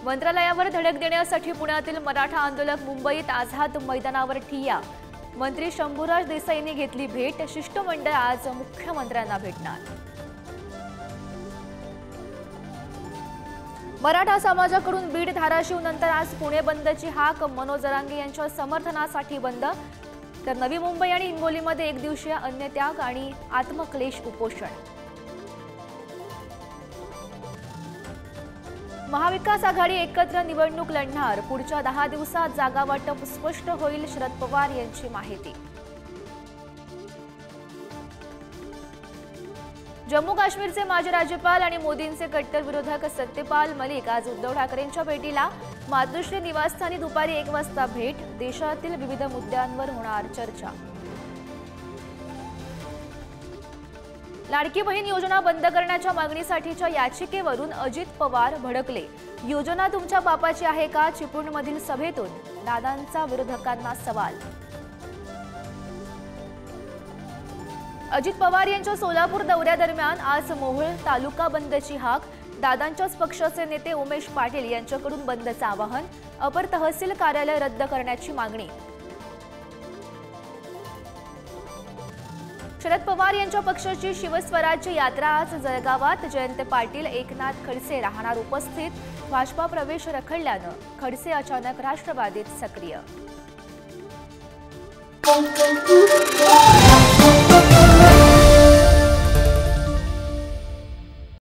मंत्रालयावर धडक देण्यासाठी पुण्यातील मराठा आंदोलक मुंबईत आझाद मैदानावर ठिय्या। मंत्री शंभूराज देसाईंनी घेतली भेट। शिष्टमंडळ आज मुख्यमंत्र्यांना भेटणार। मराठा समाजाकडून बीड धाराशिव नंतर आज पुणे बंदची हाक। मनोज जरांगे यांच्या समर्थनासाठी बंद, तर नवी मुंबई आणि हिंगोलीमध्ये एक दिवसीय अन्नत्याग आणि आत्मक्लेश उपोषण। महाविकास आघाडी एकत्र निवडणूक लढणार। पुढच्या 10 दिवसात जागा वाटप स्पष्ट होईल, शरद पवार यांची माहिती। जम्मू काश्मीरचे माजी राज्यपाल आणि मोदींचे कट्टर विरोधक सत्यपाल मलिक आज उद्धव ठाकरेंच्या भेटीला। मातोश्री निवासस्थानी दुपारी 1 वाजता भेट। देशातील विविध मुद्द्यांवर होणार चर्चा। लाडकी बहीण योजना बंद करण्याच्या मागणीसाठीच्या याचिकेवरून अजित पवार भडकले। योजना तुमच्या बापाची आहे का? चिपळूणमधील सभेतून दादांचा विरोधकांना सवाल। अजित पवार यांच्या सोलापूर दौऱ्यादरम्यान आज मोहोळ तालुका बंदची हाक। दादांच्याच पक्षाचे नेते उमेश पाटील यांच्याकडून बंदचं आवाहन। अपर तहसील कार्यालय रद्द करण्याची मागणी। शरद पवार यांच्या पक्षाची शिवस्वराज्य यात्रा आज जळगावात। जयंत पाटील, एकनाथ खडसे राहणार उपस्थित। भाजपा प्रवेश रखडल्यानं खडसे अचानक राष्ट्रवादीत सक्रिय।